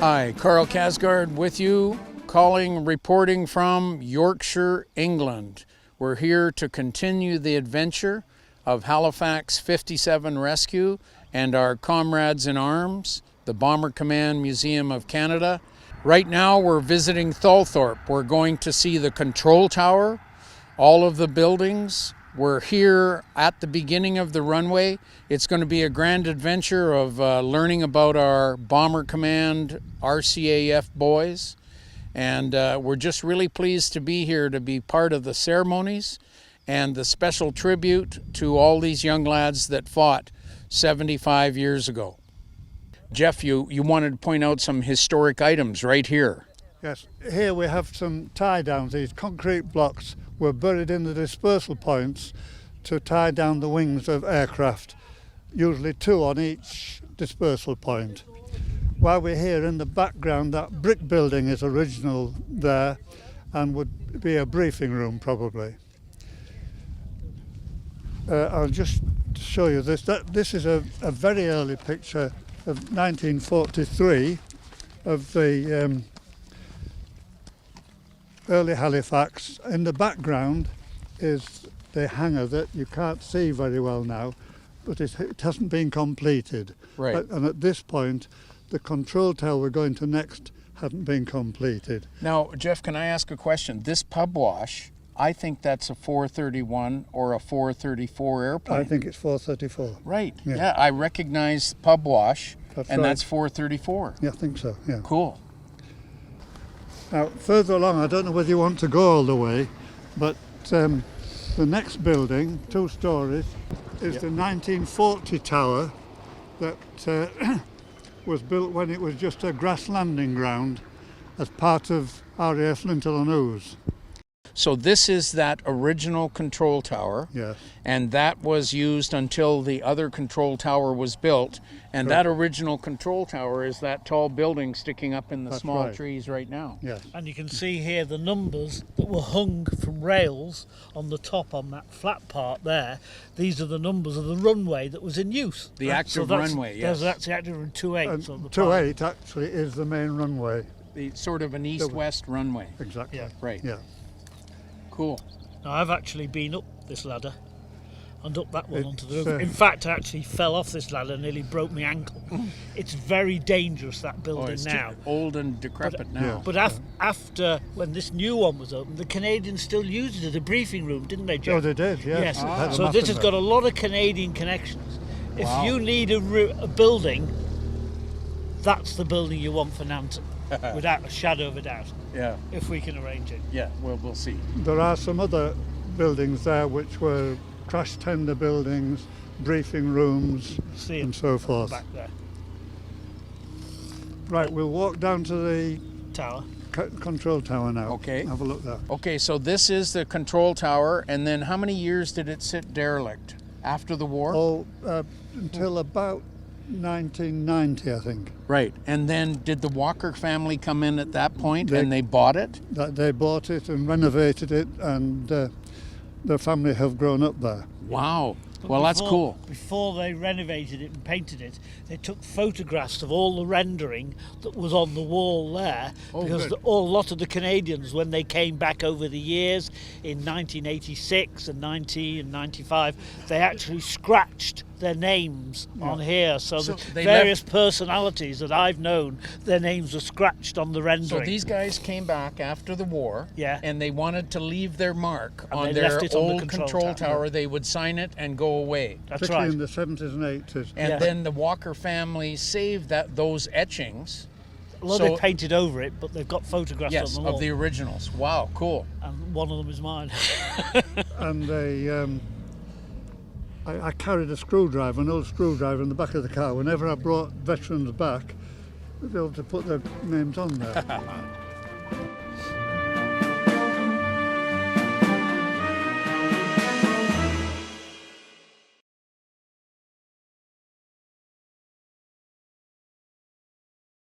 Hi, Carl Casgard with you, reporting from Yorkshire, England. We're here to continue the adventure of Halifax 57 Rescue and our comrades in arms, the Bomber Command Museum of Canada. Right now we're visiting Tholthorpe. We're going to see the control tower, all of the buildings. We're here at the beginning of the runway. It's going to be a grand adventure of learning about our Bomber Command RCAF boys. And we're just really pleased to be here to be part of the ceremonies and the special tribute to all these young lads that fought 75 years ago. Jeff, you wanted to point out some historic items right here. Yes, here we have some tie downs. These concrete blocks were buried in the dispersal points to tie down the wings of aircraft, usually 2 on each dispersal point. While we're here, in the background, that brick building is original there and would be a briefing room probably. I'll just show you this. This is a very early picture of 1943 of the early Halifax. In the background is the hangar that you can't see very well now, but it hasn't been completed. Right. And at this point, the control tower we're going to next hadn't been completed. Now, Jeff, can I ask a question? This pub wash, I think that's a 431 or a 434 airplane. I think it's 434. Right. Yeah, I recognize pub wash, That's and right. that's 434. Yeah, I think so, yeah. Cool. Now, further along, I don't know whether you want to go all the way, but the next building, 2 stories, is the 1940 tower that was built when it was just a grass landing ground as part of RAF Lintel and Ouse. So this is that original control tower, Yes. and that was used until the other control tower was built. And Correct. that original control tower is that tall building sticking up in the That's small right. trees right now. Yes. And you can see here the numbers that were hung from rails on the top on that flat part there. These are the numbers of the runway that was in use. The active runway, yes. That's the active runway, 28 And on the 28 actually is the main runway. The sort of an east-west runway. Exactly. Yeah. Right. Yeah. Cool. Now I've actually been up this ladder and up that one onto the It's, roof. In fact, I actually fell off this ladder and nearly broke my ankle. It's very dangerous, that building it's now. old and decrepit now. But after, when this new one was opened, the Canadians still used it as a briefing room, didn't they, Jeff? Oh, they did, yes. Yes. It had a So map this in has there. got a lot of Canadian connections. If Wow. you need a building, that's the building you want for Nanton, without a shadow of a doubt, Yeah. if we can arrange it. Yeah. Well, we'll see. There are some other buildings there which were crash tender buildings, briefing rooms, See and it so forth. back there. Right, we'll walk down to the Tower. control tower now. Okay. Have a look there. Okay, so this is the control tower, and then how many years did it sit derelict? After the war? Oh, until about 1990, I think. Right. And then did the Walker family come in at that point and they bought it? That they bought it and renovated it, and the family have grown up there. Wow. But Well, that's cool. Before they renovated it and painted it, they took photographs of all the rendering that was on the wall there. Oh, because good. a lot of the Canadians, when they came back over the years in 1986 and 90 and 95, they actually scratched their names on here. So the they various personalities that I've known, their names were scratched on the rendering. So these guys came back after the war, Yeah. and they wanted to leave their mark And on they their left it on the old control control tower. tower. They would sign it and go away. That's Particularly right. in the 70s and 80s. And Yeah. then the Walker family saved those etchings. Well, so- they painted over it, but they've got photographs Yes, on the wall. of the originals. Wow, cool. And one of them is mine. And I carried a screwdriver, an old screwdriver in the back of the car. Whenever I brought veterans back, we'd be able to put their names on there.